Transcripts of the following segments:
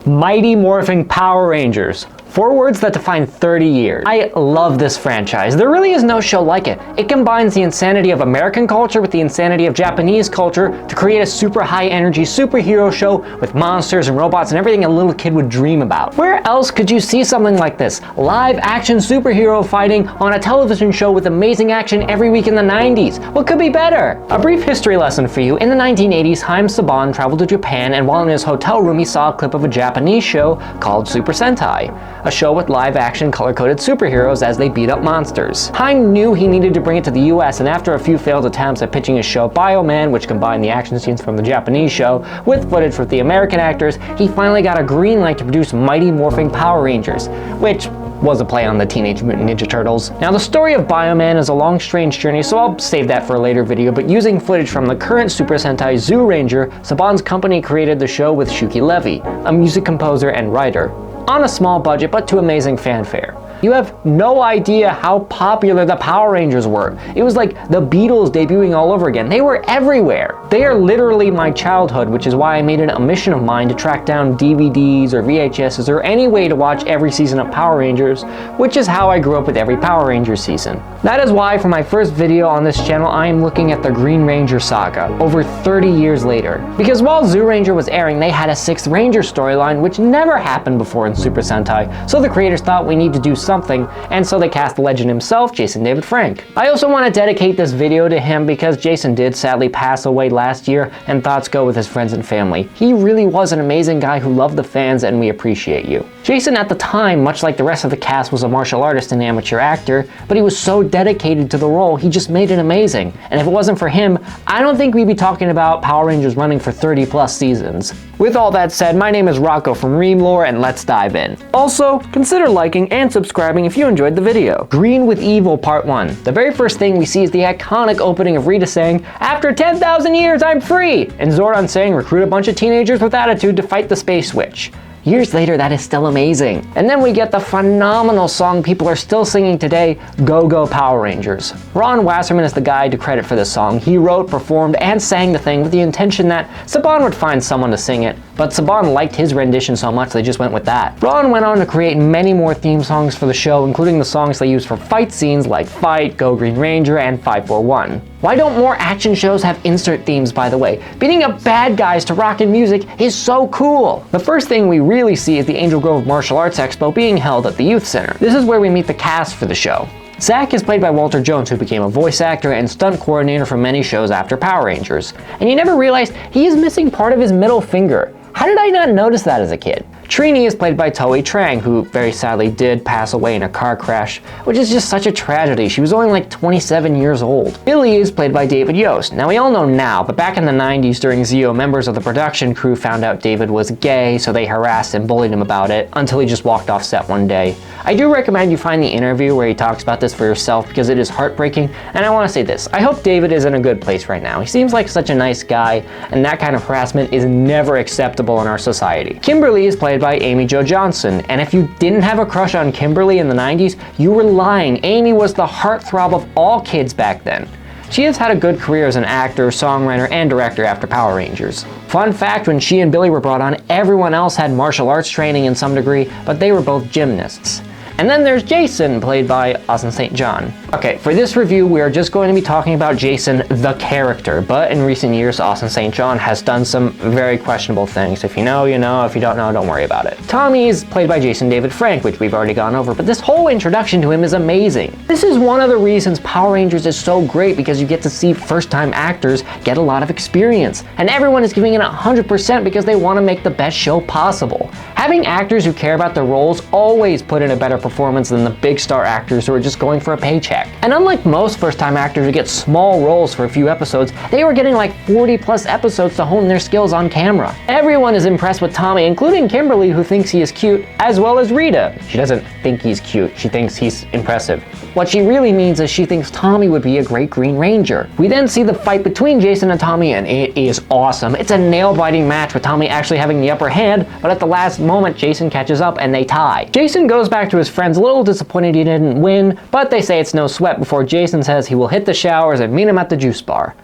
Mighty Morphin Power Rangers. 4 words that define 30 years. I love this franchise. There really is no show like it. It combines the insanity of American culture with the insanity of Japanese culture to create a super high energy superhero show with monsters and robots and everything a little kid would dream about. Where else could you see something like this? Live action superhero fighting on a television show with amazing action every week in the 90s. What could be better? A brief history lesson for you. In the 1980s, Haim Saban traveled to Japan, and while in his hotel room he saw a clip of a Japanese show called Super Sentai, a show with live-action color-coded superheroes as they beat up monsters. Haim knew he needed to bring it to the US, and after a few failed attempts at pitching his show Bioman, which combined the action scenes from the Japanese show with footage with the American actors, he finally got a green light to produce Mighty Morphin Power Rangers, which was a play on the Teenage Mutant Ninja Turtles. Now, the story of Bioman is a long, strange journey, so I'll save that for a later video, but using footage from the current Super Sentai Zoo Ranger, Saban's company created the show with Shuki Levy, a music composer and writer, on a small budget but to amazing fanfare. You have no idea how popular the Power Rangers were. It was like the Beatles debuting all over again. They were everywhere. They are literally my childhood, which is why I made it a mission of mine to track down DVDs or VHSs or any way to watch every season of Power Rangers, which is how I grew up with every Power Rangers season. That is why for my first video on this channel, I am looking at the Green Ranger saga, over 30 years later. Because while Zoo Ranger was airing, they had a 6th Ranger storyline, which never happened before in Super Sentai, so the creators thought we need to do something, and so they cast the legend himself, Jason David Frank. I also want to dedicate this video to him because Jason did sadly pass away last year, and thoughts go with his friends and family. He really was an amazing guy who loved the fans, and we appreciate you. Jason at the time, much like the rest of the cast, was a martial artist and amateur actor, but he was so dedicated to the role, he just made it amazing. And if it wasn't for him, I don't think we'd be talking about Power Rangers running for 30 plus seasons. With all that said, my name is Rocko from Ream Lore, and let's dive in. Also, consider liking and subscribing if you enjoyed the video. Green with Evil Part 1. The very first thing we see is the iconic opening of Rita saying, "After 10,000 years, I'm free!" and Zordon saying, "Recruit a bunch of teenagers with attitude to fight the Space Witch." Years later, that is still amazing. And then we get the phenomenal song people are still singing today, Go Go Power Rangers. Ron Wasserman is the guy to credit for this song. He wrote, performed, and sang the thing with the intention that Saban would find someone to sing it, but Saban liked his rendition so much they just went with that. Ron went on to create many more theme songs for the show, including the songs they used for fight scenes like Fight, Go Green Ranger, and 541. Why don't more action shows have insert themes, by the way? Beating up bad guys to rockin' music is so cool! The first thing we really see is the Angel Grove Martial Arts Expo being held at the Youth Center. This is where we meet the cast for the show. Zach is played by Walter Jones, who became a voice actor and stunt coordinator for many shows after Power Rangers. And you never realized he is missing part of his middle finger. How did I not notice that as a kid? Trini is played by Toei Trang, who very sadly did pass away in a car crash, which is just such a tragedy. She was only like 27 years old. Billy is played by David Yost. Now we all know now, but back in the 90s during Zeo, members of the production crew found out David was gay, so they harassed and bullied him about it until he just walked off set one day. I do recommend you find the interview where he talks about this for yourself because it is heartbreaking, and I want to say this. I hope David is in a good place right now. He seems like such a nice guy, and that kind of harassment is never acceptable in our society. Kimberly is played by Amy Jo Johnson, and if you didn't have a crush on Kimberly in the 90s, you were lying. Amy was the heartthrob of all kids back then. She has had a good career as an actor, songwriter, and director after Power Rangers. Fun fact, when she and Billy were brought on, everyone else had martial arts training in some degree, but they were both gymnasts. And then there's Jason, played by Austin St. John. Okay, for this review, we are just going to be talking about Jason, the character, but in recent years, Austin St. John has done some very questionable things. If you know, you know. If you don't know, don't worry about it. Tommy is played by Jason David Frank, which we've already gone over, but this whole introduction to him is amazing. This is one of the reasons Power Rangers is so great, because you get to see first-time actors get a lot of experience, and everyone is giving it 100% because they want to make the best show possible. Having actors who care about their roles always put in a better performance than the big star actors who are just going for a paycheck. And unlike most first-time actors who get small roles for a few episodes, they were getting like 40 plus episodes to hone their skills on camera. Everyone is impressed with Tommy, including Kimberly, who thinks he is cute, as well as Rita. She doesn't think he's cute, she thinks he's impressive. What she really means is she thinks Tommy would be a great Green Ranger. We then see the fight between Jason and Tommy, and it is awesome. It's a nail-biting match with Tommy actually having the upper hand, but at the last moment, Jason catches up and they tie. Jason goes back to his friends a little disappointed he didn't win, but they say it's no sweat before Jason says he will hit the showers and meet him at the juice bar.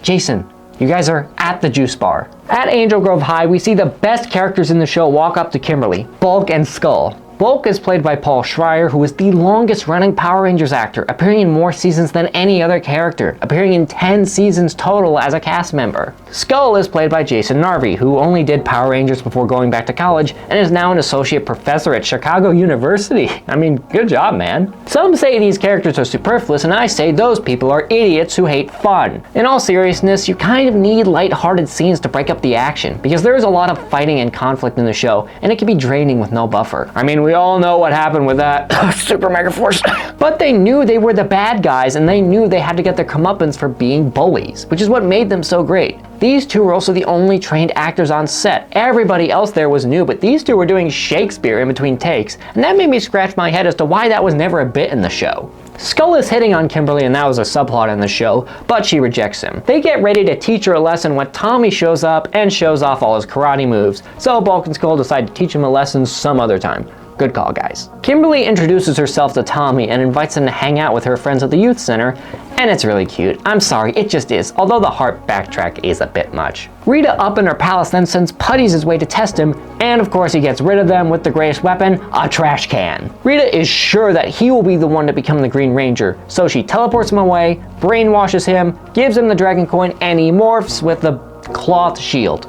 Jason, You guys are at the juice bar. At Angel Grove High, we see the best characters in the show walk up to Kimberly, Bulk and Skull. Bulk is played by Paul Schreier, who is the longest running Power Rangers actor, appearing in more seasons than any other character, appearing in 10 seasons total as a cast member. Skull is played by Jason Narvey, who only did Power Rangers before going back to college and is now an associate professor at Chicago University. I mean, good job, man. Some say these characters are superfluous, and I say those people are idiots who hate fun. In all seriousness, you kind of need light-hearted scenes to break up the action, because there is a lot of fighting and conflict in the show, and it can be draining with no buffer. I mean, we all know what happened with that Super Mega Force. But they knew they were the bad guys, and they knew they had to get their comeuppance for being bullies, which is what made them so great. These two were also the only trained actors on set. Everybody else there was new, but these two were doing Shakespeare in between takes, and that made me scratch my head as to why that was never a bit in the show. Skull is hitting on Kimberly, and that was a subplot in the show, but she rejects him. They get ready to teach her a lesson when Tommy shows up and shows off all his karate moves, so Bulk and Skull decide to teach him a lesson some other time. Good call, guys. Kimberly introduces herself to Tommy and invites him to hang out with her friends at the youth center, and it's really cute. I'm sorry, it just is, although the heart backtrack is a bit much. Rita up in her palace then sends putties his way to test him, and of course he gets rid of them with the greatest weapon, a trash can. Rita is sure that he will be the one to become the Green Ranger, so she teleports him away, brainwashes him, gives him the dragon coin, and he morphs with the cloth shield.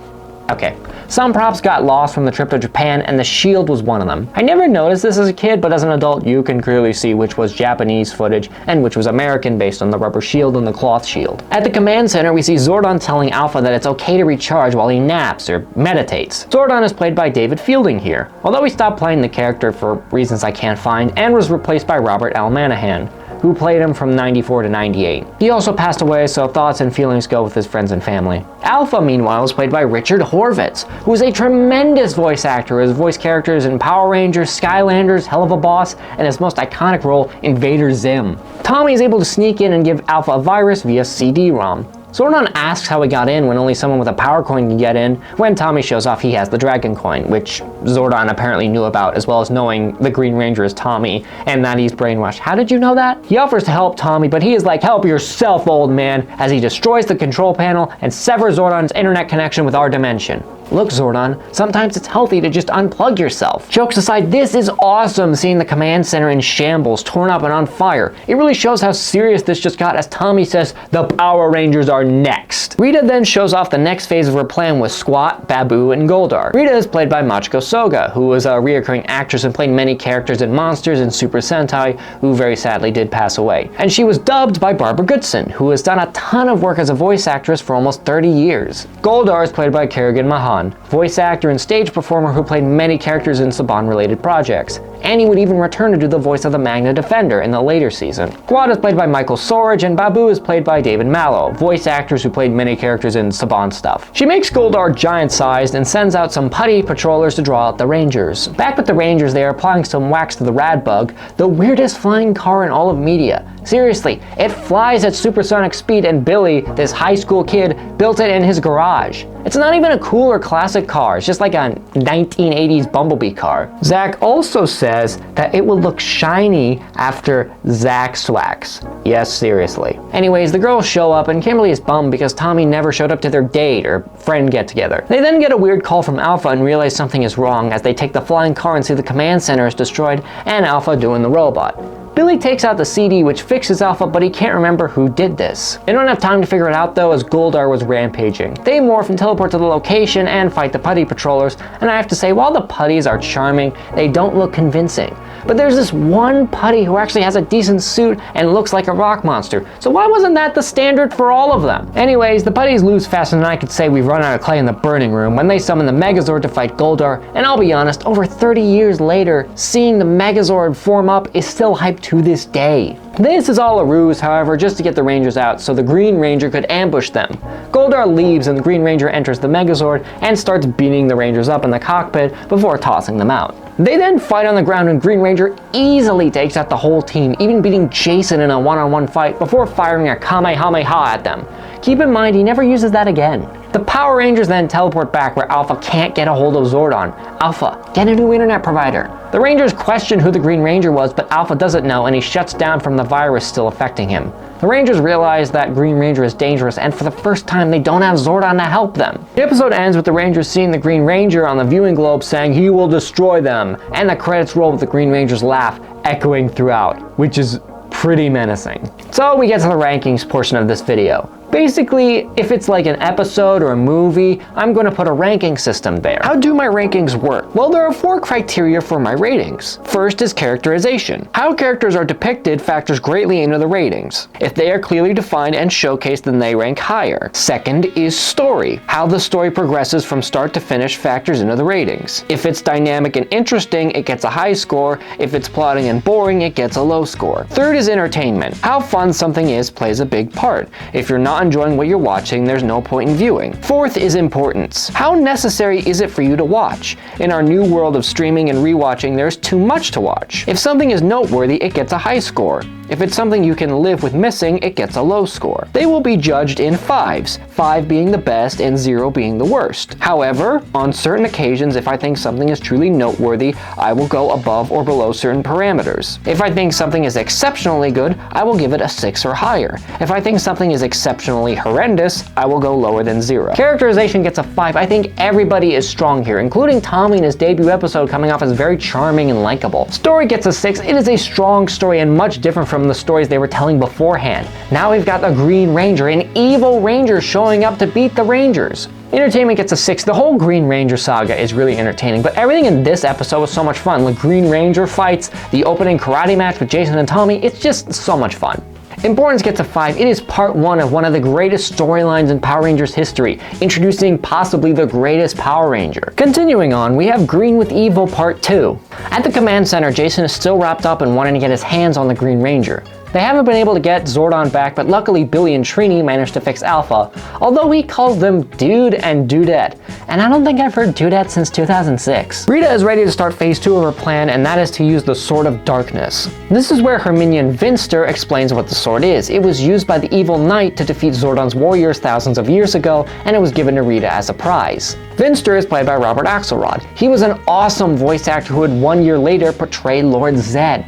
Okay. Some props got lost from the trip to Japan, and the shield was one of them. I never noticed this as a kid, but as an adult you can clearly see which was Japanese footage and which was American based on the rubber shield and the cloth shield. At the command center, we see Zordon telling Alpha that it's okay to recharge while he naps or meditates. Zordon is played by David Fielding here, although he stopped playing the character for reasons I can't find and was replaced by Robert L. Manahan, who played him from 94 to 98. He also passed away, so thoughts and feelings go with his friends and family. Alpha, meanwhile, is played by Richard Horvitz, who is a tremendous voice actor. His voice characters in Power Rangers, Skylanders, Hell of a Boss, and his most iconic role, Invader Zim. Tommy is able to sneak in and give Alpha a virus via CD-ROM. Zordon asks how he got in when only someone with a power coin can get in. When Tommy shows off he has the dragon coin, which Zordon apparently knew about, as well as knowing the Green Ranger is Tommy and that he's brainwashed. How did you know that? He offers to help Tommy, but he is like, help yourself, old man, as he destroys the control panel and severs Zordon's internet connection with our dimension. Look, Zordon, sometimes it's healthy to just unplug yourself. Jokes aside, this is awesome seeing the command center in shambles, torn up and on fire. It really shows how serious this just got as Tommy says, the Power Rangers are next. Rita then shows off the next phase of her plan with Squat, Babu, and Goldar. Rita is played by Machiko Soga, who was a reoccurring actress and played many characters in Monsters and Super Sentai, who very sadly did pass away. And she was dubbed by Barbara Goodson, who has done a ton of work as a voice actress for almost 30 years. Goldar is played by Kerrigan Mahan, voice actor and stage performer who played many characters in Saban-related projects. And he would even return to do the voice of the Magna Defender in the later season. Squad is played by Michael Sorge, and Babu is played by David Mallow, voice actors who played many characters in Saban stuff. She makes Goldar giant-sized and sends out some putty patrollers to draw out the Rangers. Back with the Rangers, they are applying some wax to the Rad Bug, the weirdest flying car in all of media. Seriously, it flies at supersonic speed, and Billy, this high school kid, built it in his garage. It's not even a cool or classic car, it's just like a 1980s Bumblebee car. Zach also says that it will look shiny after Zach Swax. Yes, seriously. Anyways, the girls show up and Kimberly is bummed because Tommy never showed up to their date or friend get together. They then get a weird call from Alpha and realize something is wrong as they take the flying car and see the command center is destroyed and Alpha doing the robot. Billy takes out the CD which fixes Alpha, but he can't remember who did this. They don't have time to figure it out though, as Goldar was rampaging. They morph and teleport to the location and fight the putty patrollers, and I have to say, while the putties are charming, they don't look convincing. But there's this one putty who actually has a decent suit and looks like a rock monster, so why wasn't that the standard for all of them? Anyways, the putties lose faster than I could say we've run out of clay in the burning room when they summon the Megazord to fight Goldar, and I'll be honest, over 30 years later, seeing the Megazord form up is still hyped to this day. This is all a ruse, however, just to get the Rangers out so the Green Ranger could ambush them. Goldar leaves and the Green Ranger enters the Megazord and starts beating the Rangers up in the cockpit before tossing them out. They then fight on the ground and Green Ranger easily takes out the whole team, even beating Jason in a one-on-one fight before firing a Kamehameha at them. Keep in mind, he never uses that again. The Power Rangers then teleport back where Alpha can't get a hold of Zordon. Alpha, get a new internet provider. The Rangers question who the Green Ranger was, but Alpha doesn't know and he shuts down from the virus still affecting him. The Rangers realize that Green Ranger is dangerous, and for the first time they don't have Zordon to help them. The episode ends with the Rangers seeing the Green Ranger on the viewing globe saying he will destroy them, and the credits roll with the Green Ranger's laugh echoing throughout, which is pretty menacing. So we get to the rankings portion of this video. Basically, if it's like an episode or a movie, I'm going to put a ranking system there. How do my rankings work? Well, there are 4 criteria for my ratings. First is characterization. How characters are depicted factors greatly into the ratings. If they are clearly defined and showcased, then they rank higher. Second is story. How the story progresses from start to finish factors into the ratings. If it's dynamic and interesting, it gets a high score. If it's plotting and boring, it gets a low score. Third is entertainment. How fun something is plays a big part. If you're not enjoying what you're watching, there's no point in viewing. Fourth is importance. How necessary is it for you to watch? In our new world of streaming and rewatching, there's too much to watch. If something is noteworthy, it gets a high score. If it's something you can live with missing, it gets a low score. They will be judged in 5s, 5 being the best and 0 being the worst. However, on certain occasions, if I think something is truly noteworthy, I will go above or below certain parameters. If I think something is exceptionally good, I will give it a 6 or higher. If I think something is exceptionally horrendous, I will go lower than 0. Characterization gets a 5. I think everybody is strong here, including Tommy in his debut episode coming off as very charming and likable. Story gets a 6. It is a strong story and much different from the stories they were telling beforehand. Now we've got a Green Ranger, an evil Ranger showing up to beat the Rangers. Entertainment gets a 6. The whole Green Ranger saga is really entertaining, but everything in this episode was so much fun. The Green Ranger fights, the opening karate match with Jason and Tommy, it's just so much fun. Importance gets a 5. It is part 1 of one of the greatest storylines in Power Rangers history, introducing possibly the greatest Power Ranger. Continuing on, we have Green with Evil Part 2. At the command center, Jason is still wrapped up in wanting to get his hands on the Green Ranger. They haven't been able to get Zordon back, but luckily Billy and Trini managed to fix Alpha, although he calls them Dude and Dudette, and I don't think I've heard Dudette since 2006. Rita is ready to start phase 2 of her plan, and that is to use the Sword of Darkness. This is where her minion Vinster explains what the sword is. It was used by the evil knight to defeat Zordon's warriors thousands of years ago, and it was given to Rita as a prize. Vinster is played by Robert Axelrod. He was an awesome voice actor who would 1 year later portray Lord Zed.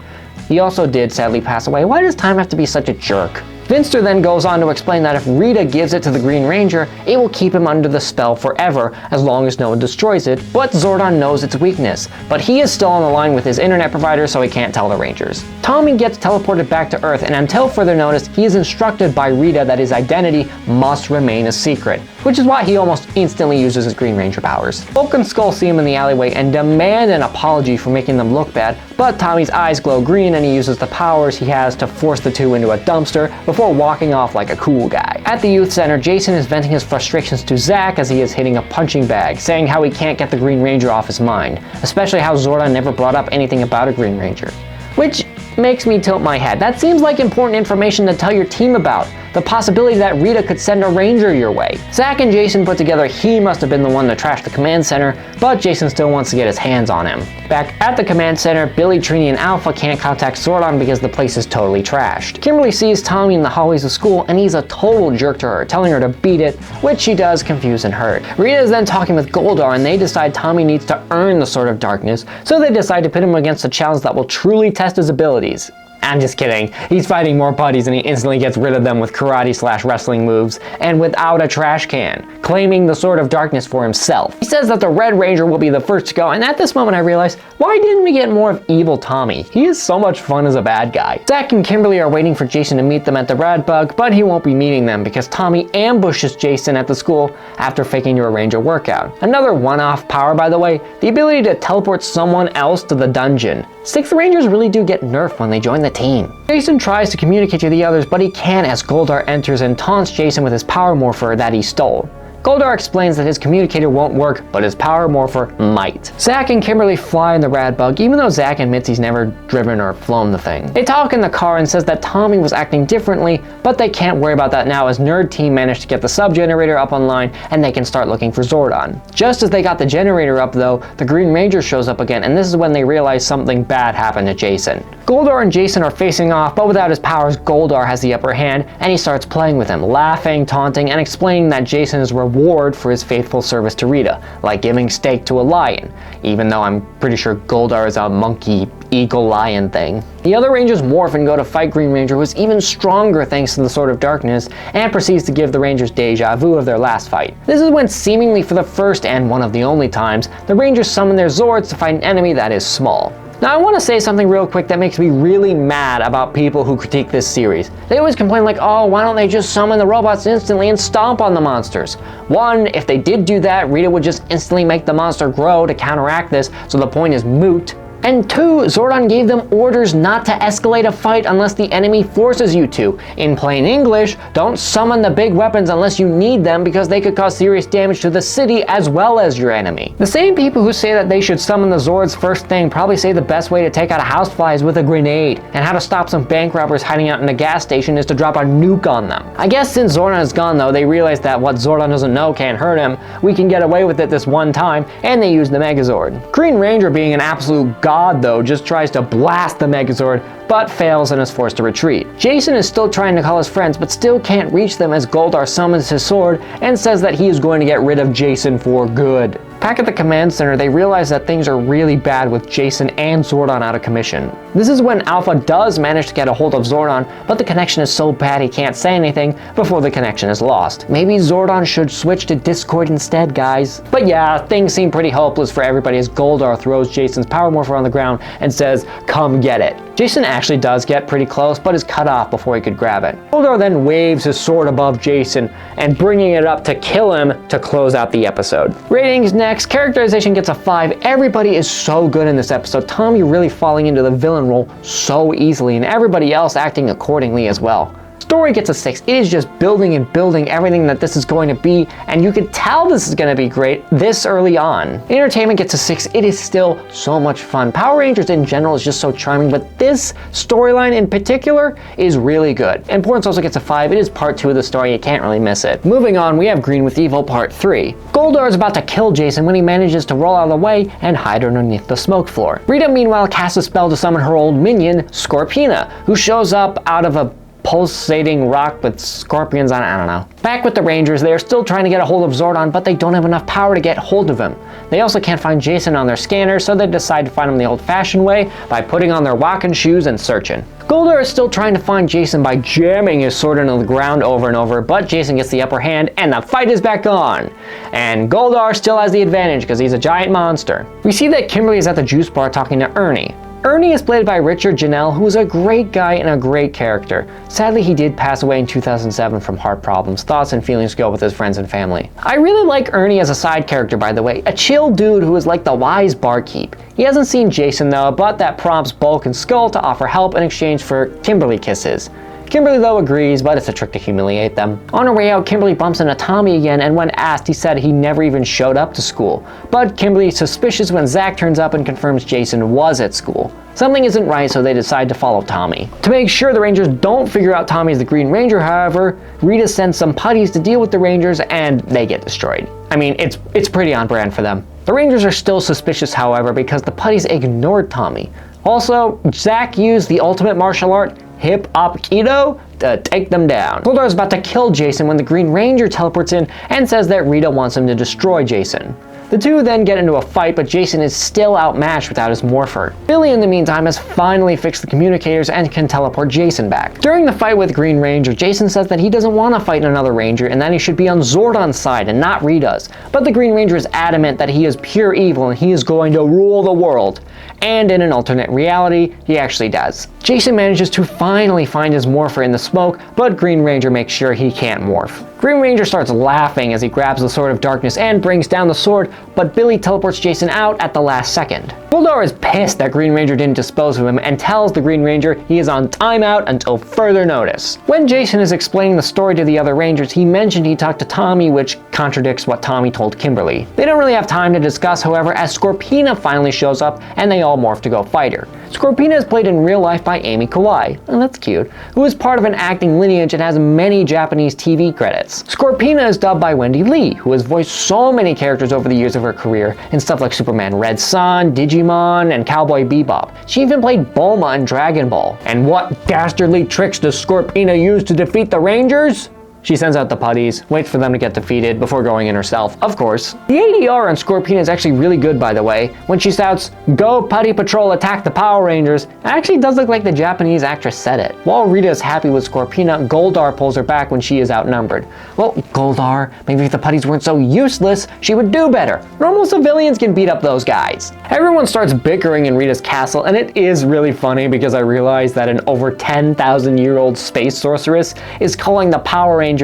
He also did sadly pass away. Why does time have to be such a jerk? Vinster then goes on to explain that if Rita gives it to the Green Ranger, it will keep him under the spell forever as long as no one destroys it, but Zordon knows its weakness. But he is still on the line with his internet provider, so he can't tell the Rangers. Tommy gets teleported back to Earth, and until further notice, he is instructed by Rita that his identity must remain a secret, which is why he almost instantly uses his Green Ranger powers. Bulk and Skull see him in the alleyway and demand an apology for making them look bad, but Tommy's eyes glow green and he uses the powers he has to force the two into a dumpster before walking off like a cool guy. At the youth center, Jason is venting his frustrations to Zach as he is hitting a punching bag, saying how he can't get the Green Ranger off his mind, especially how Zordon never brought up anything about a Green Ranger. Which makes me tilt my head. That seems like important information to tell your team about. The possibility that Rita could send a Ranger your way. Zach and Jason put together he must have been the one to trash the command center, but Jason still wants to get his hands on him. Back at the command center, Billy, Trini, and Alpha can't contact Zordon because the place is totally trashed. Kimberly sees Tommy in the hallways of school and he's a total jerk to her, telling her to beat it, which she does, confused and hurt. Rita is then talking with Goldar and they decide Tommy needs to earn the Sword of Darkness, so they decide to pit him against a challenge that will truly test his abilities. I'm just kidding. He's fighting more putties and he instantly gets rid of them with karate/wrestling moves and without a trash can, claiming the Sword of Darkness for himself. He says that the Red Ranger will be the first to go, and at this moment I realize, why didn't we get more of evil Tommy? He is so much fun as a bad guy. Zach and Kimberly are waiting for Jason to meet them at the Rad Bug, but he won't be meeting them because Tommy ambushes Jason at the school after faking to arrange a workout. Another one-off power, by the way, the ability to teleport someone else to the dungeon. 6th Rangers really do get nerfed when they join the team. Jason tries to communicate to the others, but he can't as Goldar enters and taunts Jason with his power morpher that he stole. Goldar explains that his communicator won't work, but his power morpher might. Zach and Kimberly fly in the Rad Bug, even though Zach admits he's never driven or flown the thing. They talk in the car and says that Tommy was acting differently, but they can't worry about that now as Nerd Team managed to get the sub generator up online and they can start looking for Zordon. Just as they got the generator up though, the Green Ranger shows up again, and this is when they realize something bad happened to Jason. Goldar and Jason are facing off, but without his powers, Goldar has the upper hand, and he starts playing with him, laughing, taunting, and explaining that Jason is rewarded reward for his faithful service to Rita, like giving steak to a lion, even though I'm pretty sure Goldar is a monkey, eagle, lion thing. The other Rangers morph and go to fight Green Ranger, who is even stronger thanks to the Sword of Darkness, and proceeds to give the Rangers deja vu of their last fight. This is when, seemingly for the first and one of the only times, the Rangers summon their Zords to fight an enemy that is small. Now I want to say something real quick that makes me really mad about people who critique this series. They always complain like, oh, why don't they just summon the robots instantly and stomp on the monsters? One, if they did do that, Rita would just instantly make the monster grow to counteract this, so the point is moot. And two, Zordon gave them orders not to escalate a fight unless the enemy forces you to. In plain English, don't summon the big weapons unless you need them because they could cause serious damage to the city as well as your enemy. The same people who say that they should summon the Zords first thing probably say the best way to take out a housefly is with a grenade, and how to stop some bank robbers hiding out in a gas station is to drop a nuke on them. I guess since Zordon is gone though, they realize that what Zordon doesn't know can't hurt him. We can get away with it this one time, and they use the Megazord. Green Ranger, being an absolute god though, just tries to blast the Megazord, but fails and is forced to retreat. Jason is still trying to call his friends, but still can't reach them as Goldar summons his sword and says that he is going to get rid of Jason for good. Back at the command center, they realize that things are really bad with Jason and Zordon out of commission. This is when Alpha does manage to get a hold of Zordon, but the connection is so bad he can't say anything before the connection is lost. Maybe Zordon should switch to Discord instead, guys. But yeah, things seem pretty hopeless for everybody as Goldar throws Jason's power morpher on the ground and says, "Come get it." Jason actually does get pretty close, but is cut off before he could grab it. Goldar then waves his sword above Jason and bringing it up to kill him to close out the episode. Ratings next. Characterization gets a 5. Everybody is so good in this episode. Tommy really falling into the villain role so easily, and everybody else acting accordingly as well. Story gets a 6. It is just building and building everything that this is going to be, and you can tell this is going to be great this early on. Entertainment gets a 6. It is still so much fun. Power Rangers in general is just so charming, but this storyline in particular is really good. Importance also gets a 5. It is part 2 of the story. You can't really miss it. Moving on, we have Green with Evil part 3. Goldar is about to kill Jason when he manages to roll out of the way and hide underneath the smoke floor. Rita meanwhile casts a spell to summon her old minion, Scorpina, who shows up out of a pulsating rock with scorpions on it, I don't know. Back with the Rangers, they are still trying to get a hold of Zordon, but they don't have enough power to get hold of him. They also can't find Jason on their scanner, so they decide to find him the old-fashioned way by putting on their walking shoes and searching. Goldar is still trying to find Jason by jamming his sword into the ground over and over, but Jason gets the upper hand and the fight is back on. And Goldar still has the advantage because he's a giant monster. We see that Kimberly is at the juice bar talking to Ernie. Ernie is played by Richard Janelle, who is a great guy and a great character. Sadly, he did pass away in 2007 from heart problems. Thoughts and feelings go with his friends and family. I really like Ernie as a side character, by the way. A chill dude who is like the wise barkeep. He hasn't seen Jason though, but that prompts Bulk and Skull to offer help in exchange for Kimberly kisses. Kimberly though agrees, but it's a trick to humiliate them. On her way out, Kimberly bumps into Tommy again, and when asked, he said he never even showed up to school. But Kimberly is suspicious when Zach turns up and confirms Jason was at school. Something isn't right, so they decide to follow Tommy. To make sure the Rangers don't figure out Tommy is the Green Ranger, however, Rita sends some putties to deal with the Rangers, and they get destroyed. I mean, it's pretty on brand for them. The Rangers are still suspicious, however, because the putties ignored Tommy. Also, Zach used the ultimate martial art, Hip-Hop-Keto, to take them down. Goldar is about to kill Jason when the Green Ranger teleports in and says that Rita wants him to destroy Jason. The two then get into a fight, but Jason is still outmatched without his morpher. Billy, in the meantime, has finally fixed the communicators and can teleport Jason back. During the fight with Green Ranger, Jason says that he doesn't want to fight another Ranger and that he should be on Zordon's side and not Rita's. But the Green Ranger is adamant that he is pure evil and he is going to rule the world. And in an alternate reality, he actually does. Jason manages to finally find his morpher in the smoke, but Green Ranger makes sure he can't morph. Green Ranger starts laughing as he grabs the Sword of Darkness and brings down the sword, but Billy teleports Jason out at the last second. Goldar is pissed that Green Ranger didn't dispose of him and tells the Green Ranger he is on timeout until further notice. When Jason is explaining the story to the other Rangers, he mentioned he talked to Tommy, which contradicts what Tommy told Kimberly. They don't really have time to discuss, however, as Scorpina finally shows up and they all morph to go fight her. Scorpina is played in real life by Amy Kawai, and that's cute, who is part of an acting lineage and has many Japanese TV credits. Scorpina is dubbed by Wendy Lee, who has voiced so many characters over the years of her career in stuff like Superman Red Son, Digimon, and Cowboy Bebop. She even played Bulma in Dragon Ball. And what dastardly tricks does Scorpina use to defeat the Rangers? She sends out the putties, waits for them to get defeated before going in herself, of course. The ADR on Scorpina is actually really good, by the way. When she shouts, "Go Putty Patrol, attack the Power Rangers," it actually does look like the Japanese actress said it. While Rita is happy with Scorpina, Goldar pulls her back when she is outnumbered. Well, Goldar, maybe if the putties weren't so useless, she would do better. Normal civilians can beat up those guys. Everyone starts bickering in Rita's castle, and it is really funny because I realize that an over 10,000-year-old space sorceress is calling the Power Rangers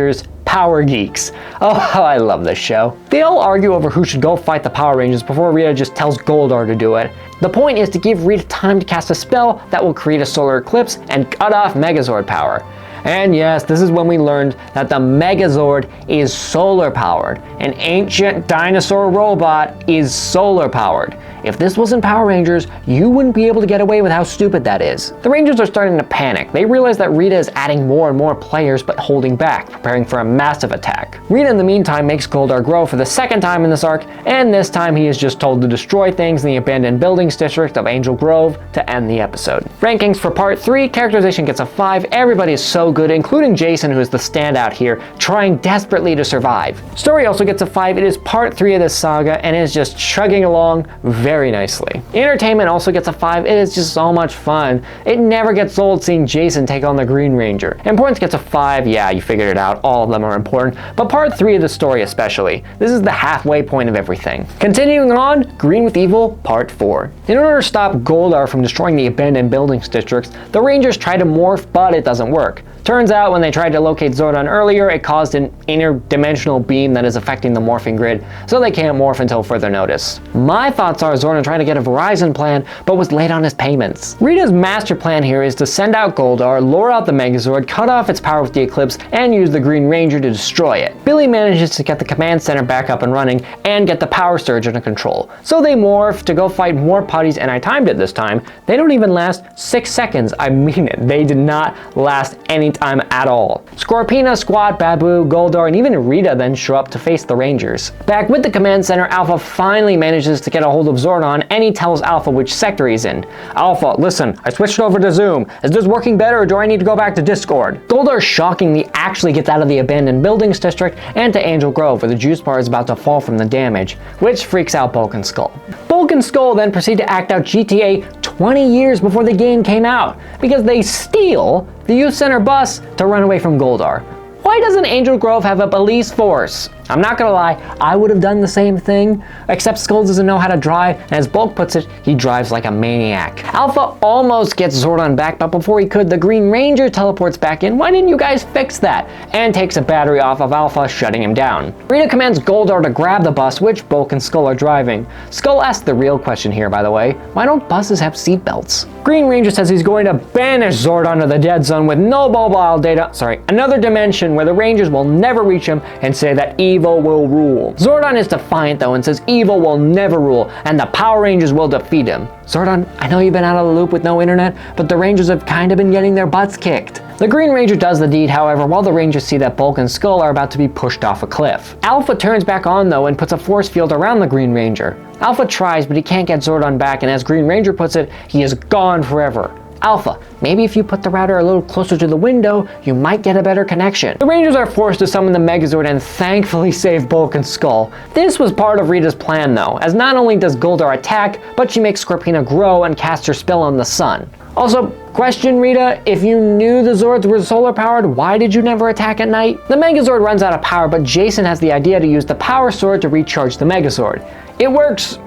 Power Geeks. Oh, how I love this show. They all argue over who should go fight the Power Rangers before Rita just tells Goldar to do it. The point is to give Rita time to cast a spell that will create a solar eclipse and cut off Megazord power. And yes, this is when we learned that the Megazord is solar powered. An ancient dinosaur robot is solar powered. If this wasn't Power Rangers, you wouldn't be able to get away with how stupid that is. The Rangers are starting to panic. They realize that Rita is adding more and more players but holding back, preparing for a massive attack. Rita in the meantime makes Goldar grow for the second time in this arc, and this time he is just told to destroy things in the abandoned buildings district of Angel Grove to end the episode. Rankings for part 3, characterization gets a 5. Everybody is so good, including Jason, who is the standout here, trying desperately to survive. Story also gets a 5. It is part 3 of this saga and is just chugging along very nicely. Entertainment also gets a 5. It is just so much fun. It never gets old seeing Jason take on the Green Ranger. Importance gets a 5. Yeah, you figured it out. All of them are important, but part 3 of the story especially. This is the halfway point of everything. Continuing on, Green with Evil, part 4. In order to stop Goldar from destroying the abandoned buildings districts, the Rangers try to morph, but it doesn't work. Turns out when they tried to locate Zordon earlier, it caused an interdimensional beam that is affecting the morphing grid, so they can't morph until further notice. My thoughts are Zordon tried to get a Verizon plan, but was late on his payments. Rita's master plan here is to send out Goldar, lure out the Megazord, cut off its power with the Eclipse, and use the Green Ranger to destroy it. Billy manages to get the command center back up and running, and get the power surge under control. So they morph to go fight more putties, and I timed it this time. They don't even last 6 seconds, I mean it. They did not last any time at all. Scorpina, Squat, Babu, Goldar, and even Rita then show up to face the Rangers. Back with the command center, Alpha finally manages to get a hold of Zordon, and he tells Alpha which sector he's in. Alpha, listen, I switched over to Zoom. Is this working better, or do I need to go back to Discord? Goldar shockingly actually gets out of the abandoned buildings district and to Angel Grove, where the juice bar is about to fall from the damage, which freaks out Bulk and Skull. Bulk and Skull then proceed to act out GTA 20 years before the game came out, because they steal the youth center bus to run away from Goldar. Why doesn't Angel Grove have a police force? I'm not gonna lie, I would have done the same thing, except Skull doesn't know how to drive, and as Bulk puts it, he drives like a maniac. Alpha almost gets Zordon back, but before he could, the Green Ranger teleports back in. Why didn't you guys fix that? And takes a battery off of Alpha, shutting him down. Rita commands Goldar to grab the bus, which Bulk and Skull are driving. Skull asks the real question here, by the way. Why don't buses have seatbelts? Green Ranger says he's going to banish Zordon to the dead zone with no mobile data, another dimension where the Rangers will never reach him, and say that evil will rule. Zordon is defiant though and says evil will never rule and the Power Rangers will defeat him. Zordon, I know you've been out of the loop with no internet, but the Rangers have kind of been getting their butts kicked. The Green Ranger does the deed, however, while the Rangers see that Bulk and Skull are about to be pushed off a cliff. Alpha turns back on though and puts a force field around the Green Ranger. Alpha tries, but he can't get Zordon back, and as Green Ranger puts it, he is gone forever. Alpha, maybe if you put the router a little closer to the window, you might get a better connection. The Rangers are forced to summon the Megazord and thankfully save Bulk and Skull. This was part of Rita's plan though, as not only does Goldar attack, but she makes Scorpina grow and cast her spell on the sun. Also, question Rita, if you knew the Zords were solar powered, why did you never attack at night? The Megazord runs out of power, but Jason has the idea to use the power sword to recharge the Megazord. It works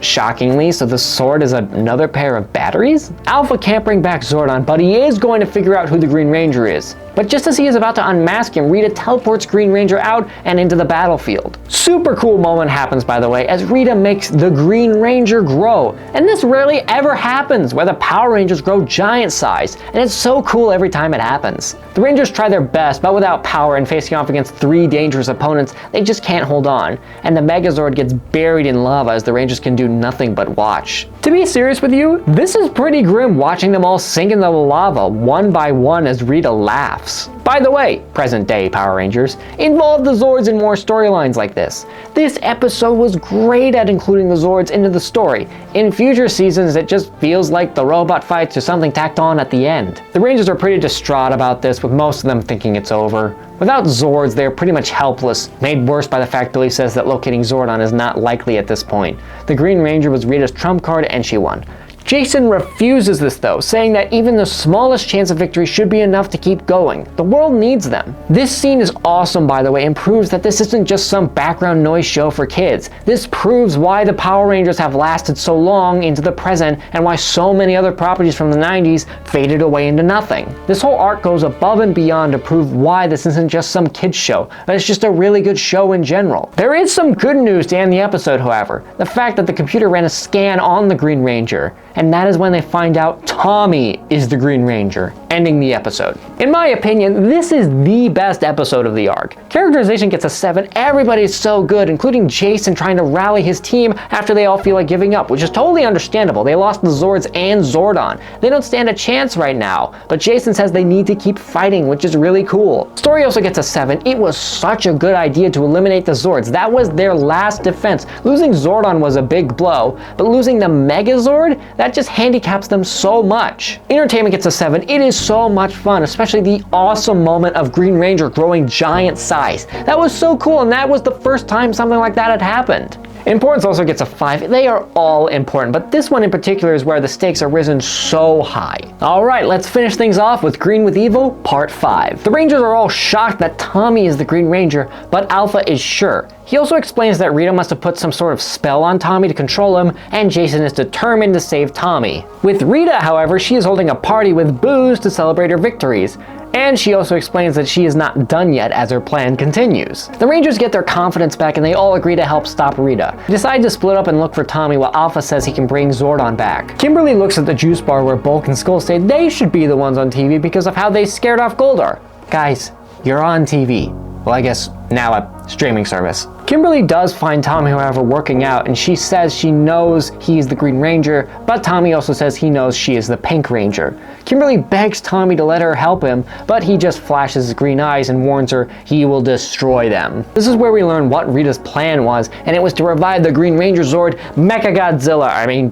shockingly, so the sword is another pair of batteries? Alpha can't bring back Zordon, but he is going to figure out who the Green Ranger is. But just as he is about to unmask him, Rita teleports Green Ranger out and into the battlefield. Super cool moment happens, by the way, as Rita makes the Green Ranger grow. And this rarely ever happens, where the Power Rangers grow giant size, and it's so cool every time it happens. The Rangers try their best, but without power and facing off against 3 dangerous opponents, they just can't hold on. And the Megazord gets buried in lava as the Rangers can do nothing but watch. To be serious with you, this is pretty grim watching them all sink into the lava one by one as Rita laughs. spin-offs. By the way, present-day Power Rangers, involve the Zords in more storylines like this. This episode was great at including the Zords into the story. In future seasons, it just feels like the robot fights or something tacked on at the end. The Rangers are pretty distraught about this, with most of them thinking it's over. Without Zords, they're pretty much helpless, made worse by the fact Billy says that locating Zordon is not likely at this point. The Green Ranger was Rita's trump card and she won. Jason refuses this though, saying that even the smallest chance of victory should be enough to keep going. The world needs them. This scene is awesome, by the way, and proves that this isn't just some background noise show for kids. This proves why the Power Rangers have lasted so long into the present and why so many other properties from the 90s faded away into nothing. This whole arc goes above and beyond to prove why this isn't just some kids show, but it's just a really good show in general. There is some good news to end the episode, however. The fact that the computer ran a scan on the Green Ranger, and that is when they find out Tommy is the Green Ranger, ending the episode. In my opinion, this is the best episode of the arc. Characterization gets a 7, everybody's so good, including Jason trying to rally his team after they all feel like giving up, which is totally understandable. They lost the Zords and Zordon. They don't stand a chance right now, but Jason says they need to keep fighting, which is really cool. Story also gets a 7. It was such a good idea to eliminate the Zords. That was their last defense. Losing Zordon was a big blow, but losing the Megazord, that just handicaps them so much. Entertainment gets a 7. It is so much fun, especially the awesome moment of Green Ranger growing giant size. That was so cool, and that was the first time something like that had happened. Importance also gets a 5. They are all important, but this one in particular is where the stakes are risen so high. Alright, let's finish things off with Green with Evil, Part 5. The Rangers are all shocked that Tommy is the Green Ranger, but Alpha is sure. He also explains that Rita must have put some sort of spell on Tommy to control him, and Jason is determined to save Tommy. With Rita, however, she is holding a party with booze to celebrate her victories. And she also explains that she is not done yet as her plan continues. The Rangers get their confidence back and they all agree to help stop Rita. They decide to split up and look for Tommy while Alpha says he can bring Zordon back. Kimberly looks at the juice bar where Bulk and Skull say they should be the ones on TV because of how they scared off Goldar. Guys, you're on TV. Well, I guess now a streaming service. Kimberly does find Tommy, however, working out, and she says she knows he's the Green Ranger, but Tommy also says he knows she is the Pink Ranger. Kimberly begs Tommy to let her help him, but he just flashes his green eyes and warns her he will destroy them. This is where we learn what Rita's plan was, and it was to revive the Green Ranger Zord,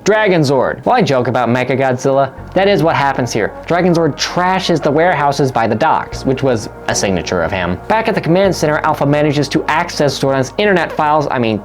Dragon Zord. Well, I joke about Mechagodzilla. That is what happens here. Dragon Zord trashes the warehouses by the docks, which was a signature of him. Back at the command center, Alpha manages to access Zordon's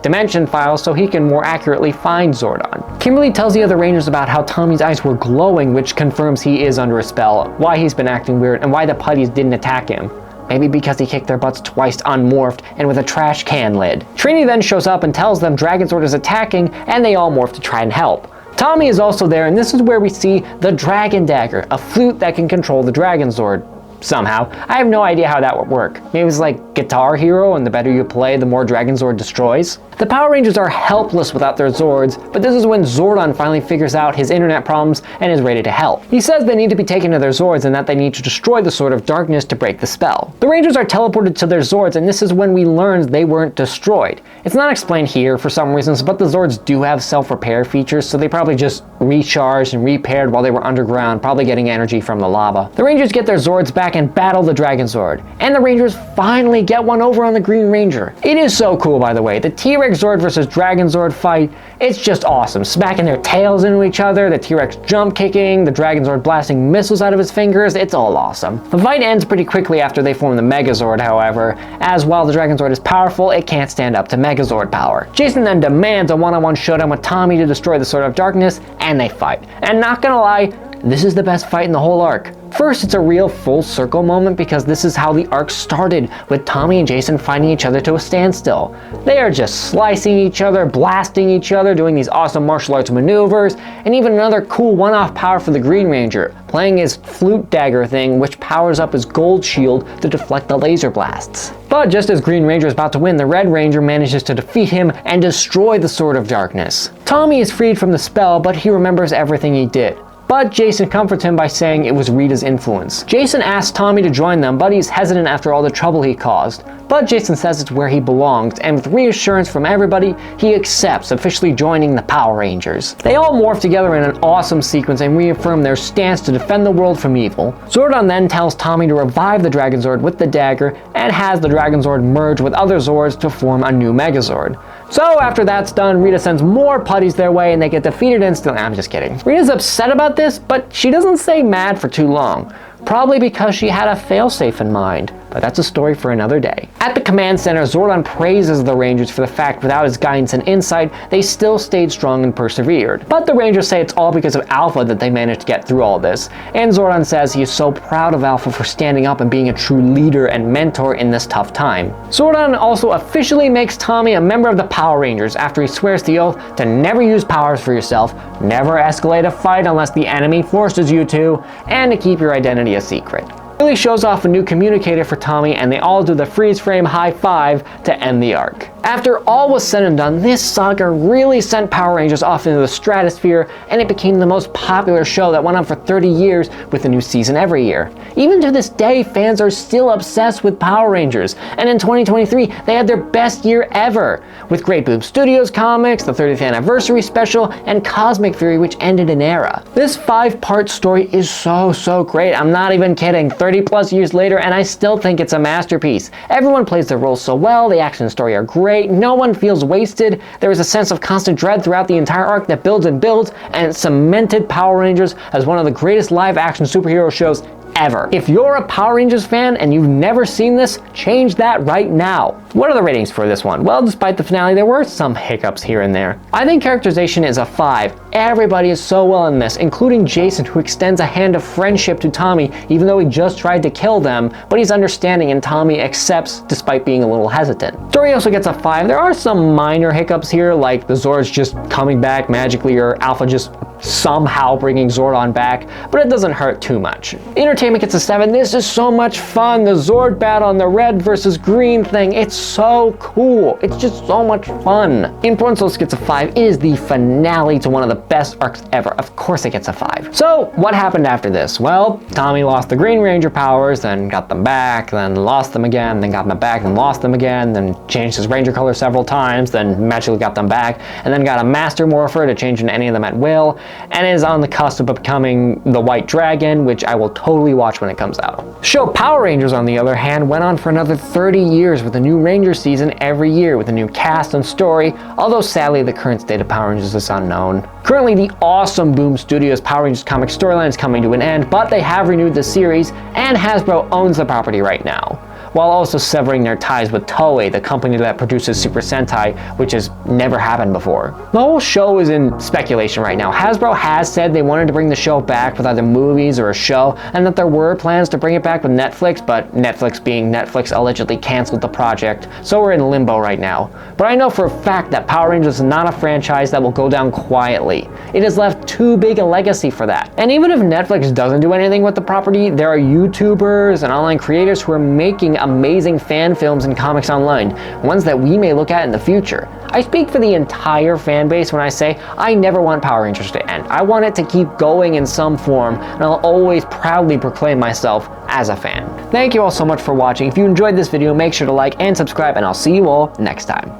dimension files, so he can more accurately find Zordon. Kimberly tells the other Rangers about how Tommy's eyes were glowing, which confirms he is under a spell, why he's been acting weird, and why the putties didn't attack him. Maybe because he kicked their butts twice unmorphed and with a trash can lid. Trini then shows up and tells them Dragon Zord is attacking, and they all morph to try and help. Tommy is also there, and this is where we see the Dragon Dagger, a flute that can control the Dragon Zord. Somehow. I have no idea how that would work. Maybe it's like Guitar Hero, and the better you play, the more Dragon Zord destroys. The Power Rangers are helpless without their Zords, but this is when Zordon finally figures out his internet problems and is ready to help. He says they need to be taken to their Zords and that they need to destroy the Sword of Darkness to break the spell. The Rangers are teleported to their Zords, and this is when we learn they weren't destroyed. It's not explained here for some reasons, but the Zords do have self-repair features, so they probably just recharged and repaired while they were underground, probably getting energy from the lava. The Rangers get their Zords back and battle the Dragon Zord, and the Rangers finally get one over on the Green Ranger. It is so cool, by the way. The T-Rex Zord versus Dragon Zord fight, it's just awesome. Smacking their tails into each other, the T-Rex jump kicking, the Dragon Zord blasting missiles out of his fingers, it's all awesome. The fight ends pretty quickly after they form the Megazord, however, as while the Dragon Zord is powerful, it can't stand up to Megazord power. Jason then demands a one-on-one showdown with Tommy to destroy the Sword of Darkness, and they fight. And not gonna lie, this is the best fight in the whole arc. First, it's a real full circle moment because this is how the arc started, with Tommy and Jason fighting each other to a standstill. They are just slicing each other, blasting each other, doing these awesome martial arts maneuvers, and even another cool one-off power for the Green Ranger, playing his flute dagger thing, which powers up his gold shield to deflect the laser blasts. But just as Green Ranger is about to win, the Red Ranger manages to defeat him and destroy the Sword of Darkness. Tommy is freed from the spell, but he remembers everything he did. but Jason comforts him by saying it was Rita's influence. Jason asks Tommy to join them, but he's hesitant after all the trouble he caused. But Jason says it's where he belongs, and with reassurance from everybody, he accepts, officially joining the Power Rangers. They all morph together in an awesome sequence and reaffirm their stance to defend the world from evil. Zordon then tells Tommy to revive the Dragon Zord with the dagger, and has the Dragon Zord merge with other Zords to form a new Megazord. So after that's done, Rita sends more putties their way and they get defeated instantly. I'm just kidding. Rita's upset about this, but she doesn't stay mad for too long. Probably because she had a failsafe in mind, but that's a story for another day. At the command center, Zordon praises the Rangers for the fact without his guidance and insight, they still stayed strong and persevered. But the Rangers say it's all because of Alpha that they managed to get through all this, and Zordon says he is so proud of Alpha for standing up and being a true leader and mentor in this tough time. Zordon also officially makes Tommy a member of the Power Rangers after he swears the oath to never use powers for yourself, never escalate a fight unless the enemy forces you to, and to keep your identity a secret. Really shows off a new communicator for Tommy, and they all do the freeze frame high five to end the arc. After all was said and done, this saga really sent Power Rangers off into the stratosphere, and it became the most popular show that went on for 30 years with a new season every year. Even to this day, fans are still obsessed with Power Rangers, and in 2023, they had their best year ever, with Great Boom Studios comics, the 30th anniversary special, and Cosmic Fury, which ended an era. This 5-part story is so great. I'm not even kidding. 30 plus years later, and I still think it's a masterpiece. Everyone plays their roles so well, the action and story are great, no one feels wasted, there is a sense of constant dread throughout the entire arc that builds and builds, and it cemented Power Rangers as one of the greatest live-action superhero shows ever. If you're a Power Rangers fan and you've never seen this, change that right now. What are the ratings for this one? Well, despite the finale, there were some hiccups here and there. I think characterization is a 5. Everybody is so well in this, including Jason, who extends a hand of friendship to Tommy even though he just tried to kill them, but he's understanding and Tommy accepts despite being a little hesitant. Story also gets a 5. There are some minor hiccups here, like the Zords just coming back magically or Alpha just somehow bringing Zordon back, but it doesn't hurt too much. Entertainment gets a 7. This is so much fun. The Zord battle on the red versus green thing, it's so cool. It's just so much fun. Importance gets a 5. It is the finale to one of the best arcs ever. Of course it gets a 5. So what happened after this? Well, Tommy lost the Green Ranger powers, then got them back, then lost them again, then got them back, then lost them again, then changed his Ranger color several times, then magically got them back, and then got a Master Morpher to change into any of them at will, and is on the cusp of becoming the White Dragon, which I will totally watch when it comes out. Show Power Rangers, on the other hand, went on for another 30 years with a new Ranger season every year with a new cast and story, although sadly the current state of Power Rangers is unknown. Currently, the awesome Boom Studios Power Rangers comic storyline is coming to an end, but they have renewed the series, and Hasbro owns the property right now, while also severing their ties with Toei, the company that produces Super Sentai, which has never happened before. The whole show is in speculation right now. Hasbro has said they wanted to bring the show back with either movies or a show, and that there were plans to bring it back with Netflix, but Netflix being Netflix allegedly canceled the project, so we're in limbo right now. But I know for a fact that Power Rangers is not a franchise that will go down quietly. It has left too big a legacy for that. And even if Netflix doesn't do anything with the property, there are YouTubers and online creators who are making amazing fan films and comics online, ones that we may look at in the future. I speak for the entire fan base when I say I never want Power Rangers to end. I want it to keep going in some form, and I'll always proudly proclaim myself as a fan. Thank you all so much for watching. If you enjoyed this video, make sure to like and subscribe, and I'll see you all next time.